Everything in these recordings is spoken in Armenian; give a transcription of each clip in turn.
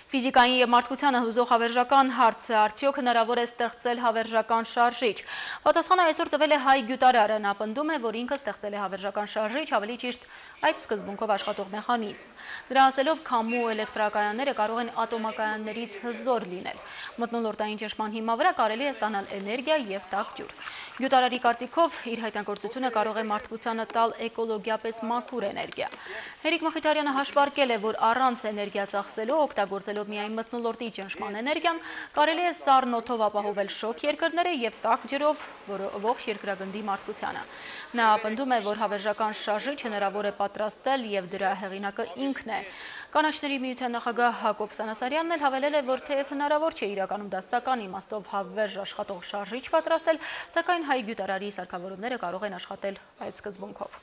Ֆիզիկային և մարդկությանը հուզող հավերժական հարցը արդյոք հնարավոր է ստեղծել հավերժական շարժիչ։ Պատասխանը այսօր տվել է Հայ գյուտարարը, նա պնդում է, որ ինքը ստեղծել է հավերժական շարժիչ, ավելի ճիշտ այդ սկզբունքով աշխատող մեխանիզմ։ Դրա ասելով, քամու էլեկտրակայանները կարող են ատոմակայաններից հզոր լինել։ Մթնոլորտային ճնշման հիման վրա կարելի է ստանալ էներգիա և տաք ջուր։ Գյուտարարի կարծիքով իր հայտնագործությունը կարող է մարդկությանը տալ էկոլոգիապես մաքուր էներգիա։ Հերիկ Մխիթարյանը հաշվարկել է, որ առանց էներգիա ծախսելու, օգտագործելով միայն մթնոլորտի ճնշման էներգիան, կարելի է սառն օդով ապահովել շոգ երկրները և տաք ջրով ողջ երկրագնդի մարդկությանը։ Նա պնդում է, որ հավերժական շարժիչ հնարավոր է պատրաստել և դրա հեղինակը ինքն է։ Կանաչների միության նախագահ Հակոբ Սանասարյանն էլ հավելել է, որ թեև հնարավոր չէ իրականում դասական իմաստով հավերժ աշխատող շարժիչ պատրաստել, սակայն Հայ գյուտարարի սարքավորումները կարող են աշխատել այդ սկզբունքով։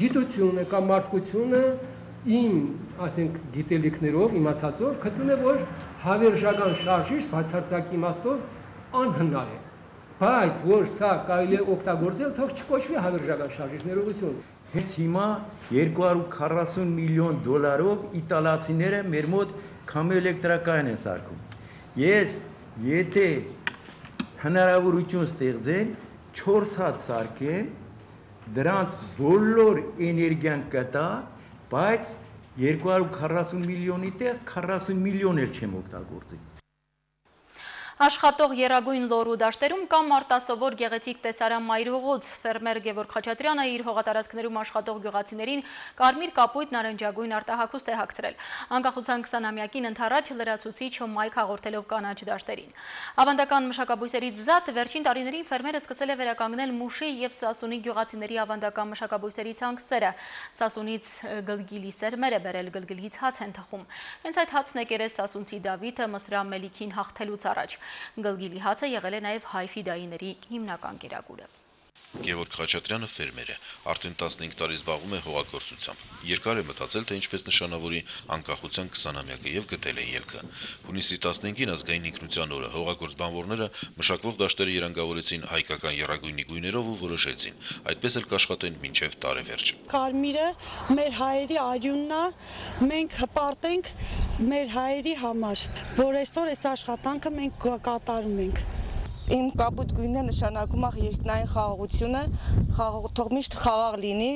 Գիտությունը կամ մարդկությունը իմ, ասենք, գիտելիքներով, իմացածով գտնում է, որ հավերժական շարժիչ բացարձակ իմաստով անհնար է։ Բայց որ սա կարելի է օգտագործել, թող չկոչվի հավերժական շարժիչ, ներողություն։ Հենց հիմա 240 միլիոն դոլարով իտալացիները մեր մոտ քամու էլեկտրակայան են սարքում։ Ես, եթե հնարավորություն ստեղծեն 4 հատ սարքեմ, դրանց բոլոր էներգիան կտա, բայց 240 միլիոնի տեղ 40 միլիոն էլ չեմ օգտագործի։ Աշխատող եռագույն լոռու դաշտերում կամ արտասովոր գեղեցիկ տեսարան մայրուղուց ֆերմեր Գևորգ Խաչատրյանը իր հողատարածքներում աշխատող գյուղացիներին կարմիր կապույտ նարնջագույն արտահագուստ է հագցրել։ Անկախության 20-ամյակին ընդառաջ լրացուցիչ հմայք հաղորդելով կանաչ դաշտերին։ Ավանդական մշակաբույսերից զատ վերջին տարիներին ֆերմերը սկսել է վերականգնել Մուշի և Սասունի գյուղացիների ավանդական մշակաբույսերի ցանքսերը։ Սասունից գլգիլի սերմեր է բերել, գլգլից հաց են թխում։ Հենց այդ հացն է կերել սասունցի Դավիթը Մսրա Մելիքին հաղթելուց առաջ։ Գլգիլի հացը եղել է նաև հայ ֆիդայիների հիմնական կերակուրը։ Գևորգ Խաչատրյանը ֆերմեր է, արդեն 15 տարի զբաղվում է հողագործությամբ։ Երկար է մտածել, թե ինչպես նշանավորի անկախության 20-ամյակը և գտել է ելքը։ Հունիսի 15-ին ազգային ինքնության օրը հողագործ բանվորները մշակվող դաշտերը երանգավորեցին հայկական եռագույնի գույներով ու որոշեցին, այդպես էլ կաշխատեն մինչև տարեվերջ։ Կարմիրը մեր հայերի արյունն է, մենք հպարտենք մեր հայերի համար, որ այսօր այս աշխատանքը մենք կատարում ենք։ Իմ կապույտ գույնը նշանակում է երկնային խաղաղությունը, թող միշտ խաղաղ լինի։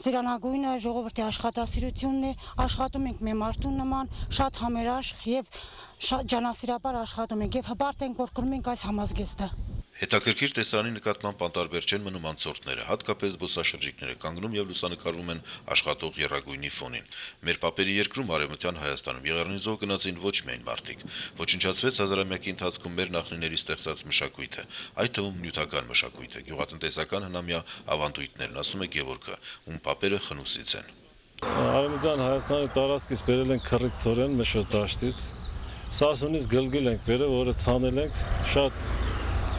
Ծիրանագույնը ժողովրդի աշխատասիրությունն է, աշխատում ենք մեր մարդու նման, շատ համերաշխ եւ շատ ջանասիրաբար աշխատում ենք եւ հպարտ ենք, որ կրում ենք այս համազգեստը։ Հետաքրքիր տեսարանի նկատմամբ անտարբեր չեն մնում անցորդները, հատկապես զբոսաշրջիկները կանգնում և լուսանկարվում են աշխատող եռագույնի ֆոնին։ Մեր պապերի երկրում Արևմտյան Հայաստանում եղեռնիզով գնացին ոչ միայն մարդիկ։ Ոչնչացվեց հազարամյակի ընթացքում մեր նախնիների ստեղծած մշակույթը, այդ թվում նյութական մշակույթը, գյուղատնտեսական հնամյա ավանդույթներն, ասում է Գևորգը, ում պապերը խնուսից են։ Արևմտյան Հայաստանի տարածքից բերել են քռիկ ցորեն Մշո դաշտից, Սասունից գլգիլ ենք բերել, որը ցանել ենք, շատ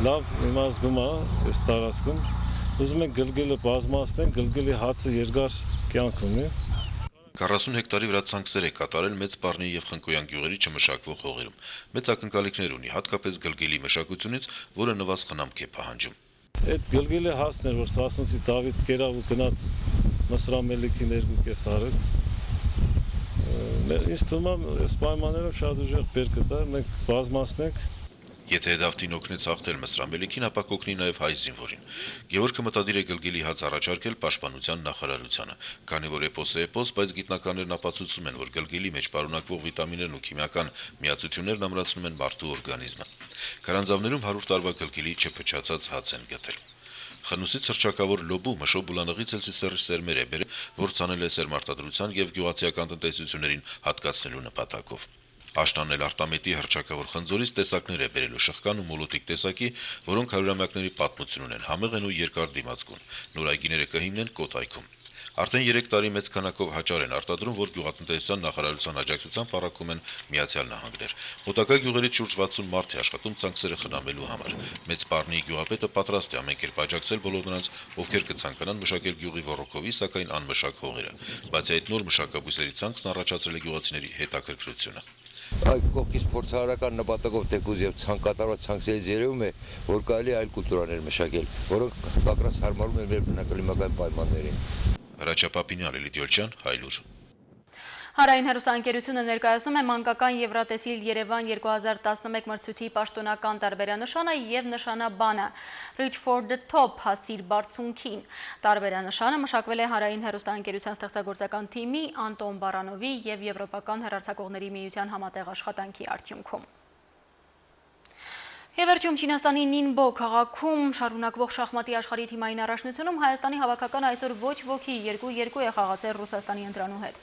լավ իմաստում է այս տարածքում, ուզում ենք գլգիլը բազմացնենք, գլգիլի հացը երկար կյանք ունի։ 40 հեկտարի վրա ցանքսեր է կատարել Մեծ Պառնի և Խնկոյան գյուղերի չմշակվող հողերում։ Մեծ ակնկալիքներ ունի, հատկապես գլգիլի մշակությունից, որը նվազ խնամք է պահանջում։ Այդ գլգիլի հացն էր, որ Սասունցի Դավիթ կերավ ու գնաց Մսրա Մելիքին 2 կես արեց։ Ինձ թվում է այս պայմաններով շատ ուժեղ բեր կտա, մենք բազմացնենք։ Եթե Դավթին օգնեց հաղթել Մսրա Մելիքին, ապա կօգնի նաև հայ զինվորին։ Գևորգը մտադիր է գլգիլի հաց առաջարկել Պաշտպանության նախարարությանը, քանի որ էպոսը էպոս, բայց գիտնականներն ապացուցում են, որ գլգիլի մեջ պարունակվող վիտամիններն ու քիմիական միացություններն ամրացնում են մարդու օրգանիզմը։ Քարանձավներում 100 տարվա գլգիլի չփչացած հաց են գտել։ Խնուսից հռչակավոր Լոբու Մշո Բուլանղից էլ սիսեռի սերմեր է բերել, որ ցանել է սերմարտադրության և գյուղացիական տնտեսություններին հատկացնելու նպատակով։ Աշնանն էլ Արտամետի հռչակավոր խնձորից տեսակներ է բերելու շղկան ու մոլոտիկ տեսակի, որոնք հարյուրամյակների պատմություն ունեն, համեղ են ու երկար դիմացկուն։ Նոր այգիները կհիմնեն Կոտայքում։ Արդեն 3 տարի մեծ քանակով հաճար են արտադրում, որ գյուղատնտեսության նախարարության աջակցությամբ առաքում են Միացյալ Նահանգներ։ Մոտակա գյուղերից շուրջ 60 մարդ է աշխատում ցանքսերը խնամելու համար։ Մեծ Պառնի գյուղապետը պատրաստ է ամեն կերպ աջակցել բոլոր նրանց, ովքեր կցանկանան մշակել գյուղի ոռոգովի, սակայն անմշակ հողերը։ Բացի այդ նոր մշակաբույսերի ցանքսն առաջացրել է գյուղացիների հետաքրքրությունը։ Այդ կողքից փորձարարական նպատակով թեկուզ եւ ցանկատարված ցանքսերից երևում է, որ կարելի այլ կուլտուրաներ մշակել, որոնք պատրաստ հարմարում են մեր բնակլիմական պայմաններին։ Հրաչյա Պապինյան, Լիլիթ Յոլչյան, Հայլուր։ Հարային հեռուստաընկերությունը ներկայացնում է մանկական Եվրատեսիլ Երևան 2011 մրցույթի պաշտոնական տարբերանշանը և նշանաբանը Reach for the Top հասիր բարձունքին։ Տարբերանշանը մշակվել է Հարային հեռուստաընկերության ստեղծագործական թիմի Անտոն Բարանովի և Եվրոպական հեռարձակողների միության համատեղ աշխատանքի արդյունքում։ Եվ վերջում Չինաստանի Նինբո քաղաքում շարունակվող շախմատի աշխարհի թիմային առաջնությունում Հայաստանի հավաքական այսօր ոչ ոքի 2-2 է խաղացել Ռուսաստանի ընտրանու հետ։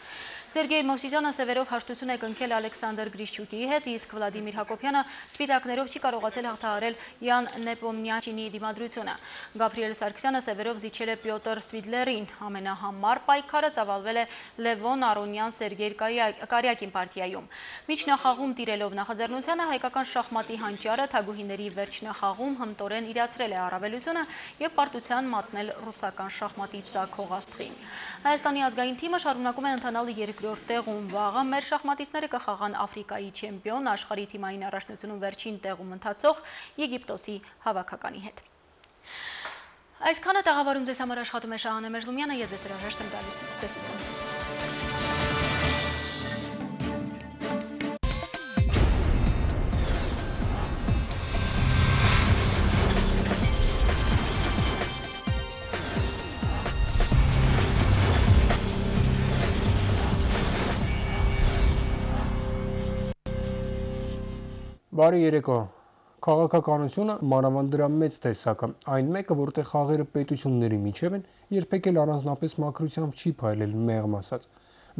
Սերգեյ Մովսիսյանը սևերով հաշտություն է կնքել Ալեքսանդր Գրիշչուկիի հետ, իսկ Վլադիմիր Հակոբյանը սպիտակներով չի կարողացել հաղթահարել Յան Նեպոմնյաչինի դիմադրությունը։ Գաբրիել Սարգսյանը սևերով զիջել է Պյոտր Սվիդլերին։ Ամենահամար պայքարը ծավալվել է Լևոն Արոնյան Սերգեյ Կարյակին պարտիայում։ Միջնախաղում տիրելով նախաձեռնությանը հայկական շախմատի հանճարը թագուհիների վերջնախաղում հմտորեն իրացրել է առավելությունը և պարտության մատնել ռուսական շախմատի ծագող աստղին։ Հայաստանի ազգային թիմը շարունակում է ընթանալ երկրորդ տեղում։ Վաղը մեր շախմատիստները կխաղան Աֆրիկայի չեմպիոն աշխարհի թիմային առաջնությունում վերջին տեղում ընթացող Եգիպտոսի հավաքականի հետ։ Այսքանը տաղավարում ձեզ համար աշխատում է Շահանե Մեժլումյանը, ես ձեզ հրաժեշտ եմ տալիս ցտեսություն։ Բարի երեկո։ Քաղաքականությունը մանավանդ դրա մեծ տեսակը, այն մեկը, որտեղ խաղերը պետությունների միջև են, երբեք էլ առանձնապես մաքրությամբ չի փայլել մեղմ ասած։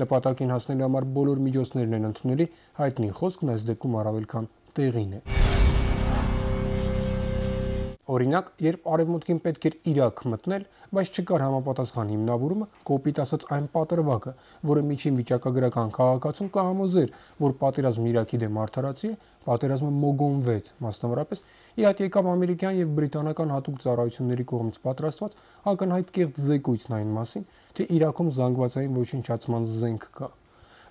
Նպատակին հասնելու համար բոլոր միջոցներն են ընդունելի, հայտնի խոսքն այս դեպքում առավել քան տեղին է։ Օրինակ, երբ արևմուտքին պետք էր Իրաք մտնել, բայց չկար համապատասխան հիմնավորումը, կոպիտ ասած այն պատրվակը, որը միջին վիճակագրական քաղաքացուն կհամոզեր, որ պատերազմը Իրաքի դեմ արդարացի է, պատերազմը մոգոնվեց, մասնավորապես ի հայտ եկավ ամերիկյան և բրիտանական հատուկ ծառայությունների կողմից պատրաստված ակնհայտ կեղծ զեկույցն այն մասին, թե Իրաքում զանգվածային ոչնչացման զենք կա։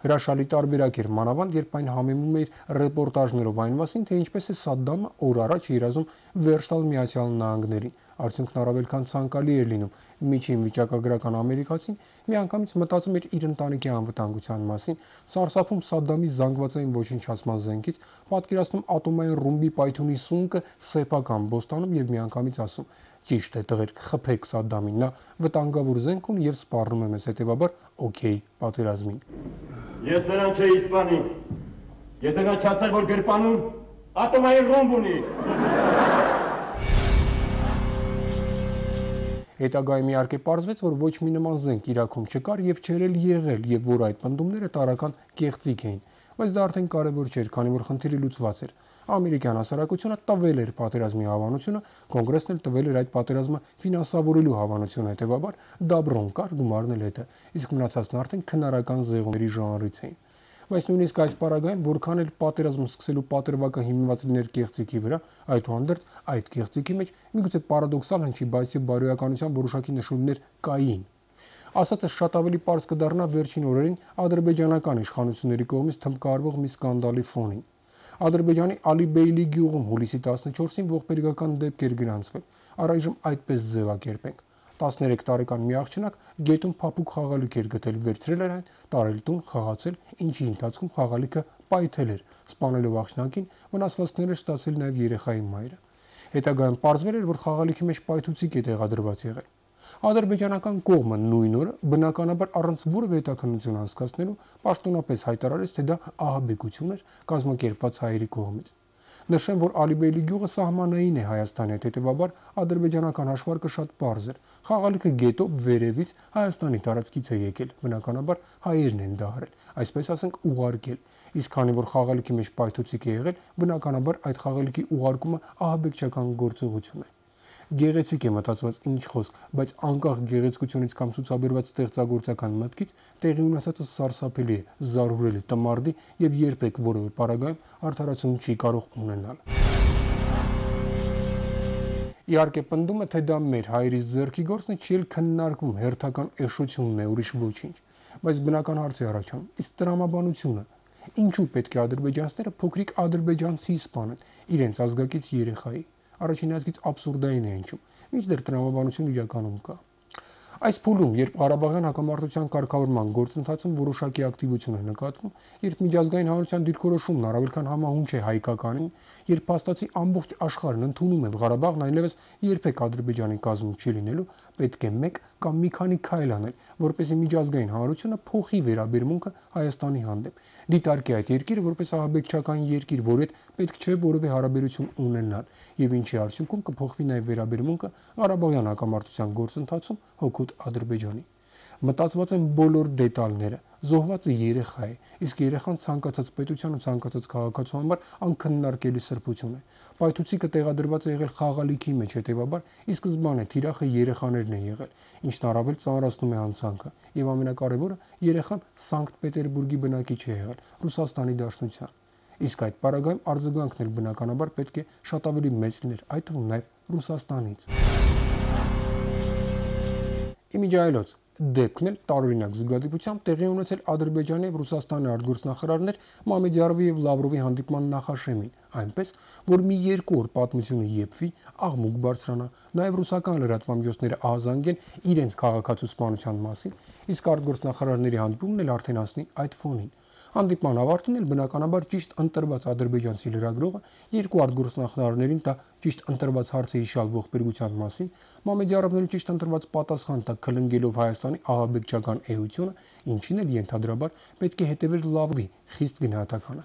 Հրաշալի տարբերակ էր մանավանդ, երբ այն համեմում էր ռեպորտաժներով այն մասին, թե ինչպես է Սադդամը օր առաջ երազում վերջ տալ Միացյալ Նահանգներին։ Արդյունքն առավել քան ցանկալի էր լինում։ Միջին վիճակագրական ամերիկացին միանգամից մտածում էր իր ընտանիքի անվտանգության մասին, սարսափում Սադդամի զանգվածային ոչնչացման զենքից, պատկերացնում ատոմային ռումբի պայթյունի սունկը սեփական Բոստանում եւ միանգամից ասում. Ճիշտ է, տղերք, խփեք Սադդամին, նա վտանգավոր զենք ունի եւ սպառնում է մեզ, հետեւաբար օքեյ պատերազմին։ Ես նրան չէի սպանի։ Եթե նա չասեր, որ գրպանում ատոմային ռումբ ունի։ Հետագայում իհարկե պարզվեց, որ ոչ մի նման զենք Իրաքում չկար եւ չէր էլ եղել, եւ որ այդ պնդումները տարական կեղծիք էին։ Բայց դա արդեն կարևոր չէր, քանի որ խնդիրը լուծված էր։ Ամերիկյան հասարակությունը տվել էր պատերազմի հավանությունը, կոնգրեսն էլ տվել էր այդ պատերազմը ֆինանսավորելու հավանությունը, հետեւաբար դաբրոն կար, գումարն էլ հետը, իսկ մնացածն արդեն քնարական զեղումների ժանրից էին։ Բայց նույնիսկ այս պարագայում, որքան էլ պատերազմ սկսելու պատրվակը հիմնված լիներ կեղծիքի վրա, այդուհանդերձ այդ կեղծիքի մեջ միգուցե պարադոքսալ հնչի, բայց եւ բարոյականության որոշակի նշումներ կային։ Ասածը շատ ավելի պարզ կդառնա վերջին օրերին ադրբեջանական իշխանությունների կողմից թմկարվող մի սկանդալի ֆոնին։ Ադրբեջանի Ալիբեյլի գյուղում հուլիսի 14-ին ողբերգական դեպք էր գրանցվել։ Առայժմ այդպես ձևակերպենք։ 13 տարեկան մի աղջնակ գետում փափուկ խաղալիք էր գտել, վերցրել էր այն, տարել տուն, խաղացել, ինչի ընթացքում խաղալիքը պայթել էր, սպանելով աղջնակին, վնասվածքներ էր ստացել նաև երեխայի մայրը։ Հետագայում պարզվել էր, որ խաղալիքի մեջ պայթուցիկ է տեղադրված եղել։ Ադրբեջանական կողմը նույն օրը բնականաբար առանց որևէ հետաքննություն անցկացնելու պաշտոնապես հայտարարեց, թե դա ահաբեկություն էր կազմակերպված հայերի կողմից։ Նշեմ, որ Ալիբեյլի գյուղը սահմանային է Հայաստանի հետ, հետևաբար ադրբեջանական հաշվարկը շատ պարզ էր։ Խաղալիքը գետով վերևից Հայաստանի տարածքից է եկել, բնականաբար հայերն են դա արել, այսպես ասենք ուղարկել։ Իսկ քանի որ խաղալիքի մեջ պայթուցիկ է եղել, բնականաբար այդ խաղալիքի ուղարկումը ահաբեկչական գործողություն է։ Գեղեցիկ է մտածված ինչ խոսք, բայց անկախ գեղեցկությունից կամ ցուցաբերված ստեղծագործական մտքից տեղի ունեցածը սարսափելի է, զարհուրելի, տմարդի եւ երբեք որևէ պարագայում արդարացում չի կարող ունենալ։ Իհարկե պնդումը, թե դա մեր հայերի ձեռքի գործն է, չի էլ քննարկվում, հերթական էշությունն է, ուրիշ ոչինչ։ Բայց բնական հարց է առաջանում, իսկ տրամաբանությունը ինչու պետք է ադրբեջանցիները փոքրիկ ադրբեջանցի սպանեն իրենց ազգակից երեխայի։ Առաջին ազգից աբսուրդային է հնչում, մինչդեռ տրամաբանություն իրականում կա։ Այս փուլում, երբ Ղարաբաղյան հակամարտության կարգավորման գործընթացում որոշակի ակտիվություն է նկատվում, երբ միջազգային հանրության դիրքորոշումն առավել քան համահունչ է հայկականին, երբ փաստացի ամբողջ աշխարհն ընդունում է Ղարաբաղն այլևս երբեք Ադրբեջանի կազմում չի լինելու, պետք է մեկ կամ մի քանի քայլ անել, որպեսզի միջազգային հանրությունը փոխի վերաբերմունքը Հայաստանի հանդեպ։ Դիտարկի այդ երկիրը որպես ահաբեկչական երկիր, որի հետ պետք չէ որևէ հարաբերություն ունենալ, եւ ինչի արդյունքում կփոխվի նաեւ վերաբերմունքը Ղարաբաղյան հակամարտության գործընթացում հօգուտ Ադրբեջանի։ Մտածված են բոլոր դետալները, զոհվածը երեխա է, իսկ երեխան ցանկացած պետության ու ցանկացած քաղաքացու համար անքննարկելի սրբություն է։ Պայթուցիկը տեղադրված է եղել խաղալիքի մեջ, հետևաբար ի սկզբանե թիրախը երեխաներն են եղել, ինչն առավել ծանրացնում է հանցանքը, եւ ամենակարևորը, երեխան Սանկտ Պետերբուրգի բնակիչ է եղել, Ռուսաստանի Դաշնության։ Իսկ այդ պարագայում արձագանքն էլ բնականաբար պետք է շատ ավելի մեծ լիներ, այդ թվում նաեւ Ռուսաստանից։ Իմիջայլոց դեպքն էլ տարօրինակ զուգադիպությամբ տեղի ունեցել Ադրբեջանի եւ Ռուսաստանի արտգործնախարարներ Մամեդյարովի եւ Լավրովի հանդիպման նախաշեմին, այնպես որ մի երկու օր պատմությունը եփվի, աղմուկ բարձրանա, նաեւ ռուսական լրատվամիջոցները ահազանգեն իրենց քաղաքացիության մասին, իսկ արտգործնախարարների հանդիպումն էլ արդեն հասնի այդ ֆոնին։ Հանդիպման ավարտին էլ բնականաբար ճիշտ ընտրված ադրբեջանցի լրագրողը երկու արտգործնախարարներին տա ճիշտ ընտրված հարցը հիշալ ողբերգության մասին, Մամեդյարովն էլ ճիշտ ընտրված պատասխան տա քլնգելով Հայաստանի ահաբեկչական էությունը, ինչին էլ ենթադրաբար պետք է հետևեր Լավրովի խիստ գնահատականը։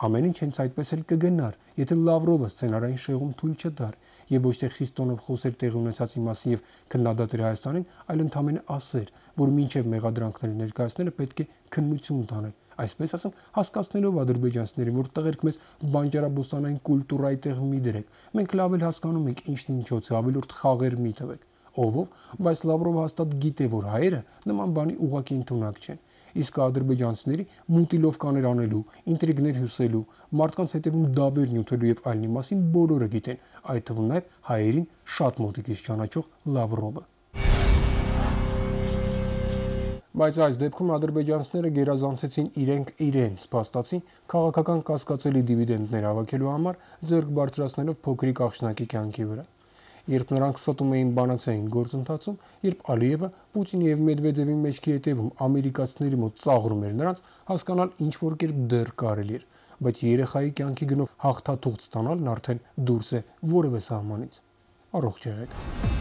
Ամեն ինչ հենց այդպես էլ կգնար, եթե Լավրովը սցենարային շեղում թույլ չտար եւ ոչ թե խիստ տոնով խոսեր տեղի ունեցածի մասին եւ քննադատեր Հայաստանին, այլ ընդամենը ասեր, որ մինչեւ մեղադրանքների ներկայացնելը պետք է քննություն տանել, այսպես ասենք, հասկացնելով ադրբեջանցիներին, որ տղերք մեզ բանջարաբոստանային կուլտուրայի տեղ մի դրեք, մենք լավ էլ հասկանում ենք ինչն ինչոց է, ավելորդ խաղեր մի տվեք, ովով, բայց Լավրովը հաստատ գիտե, որ հայերը նման բանի ուղղակի ընդունակ չեն, իսկ ադրբեջանցիների մուտիլովկաներ անելու, ինտրիգներ հյուսելու, մարդկանց հետևում դավեր նյութելու եւ այլնի մասին բոլորը գիտեն, այդ թվում նաեւ հայերին շատ մոտիկից ճանաչող Լավրովը։ Բայց այս դեպքում ադրբեջանցիները գերազանցեցին իրենց փաստացի քաղաքական կասկածելի դիվիդենդներ հավաքելու համար, ձեռք բարձրացնելով փոքրիկ աղջնակի կյանքի վրա։ Երբ նրանք ստում էին բանակցային գործընթացում, երբ Ալիևը Պուտինի եւ Մեդվեդևի մեջքի հետևում ամերիկացիների մոտ ծաղրում էր նրանց, հասկանալ ինչ որ կերպ դեռ կարելի էր, բայց երեխայի կյանքի գնով հաղթաթուղթ ստանալն արդեն դուրս է որևէ սահմանից։ Առողջ եղեք։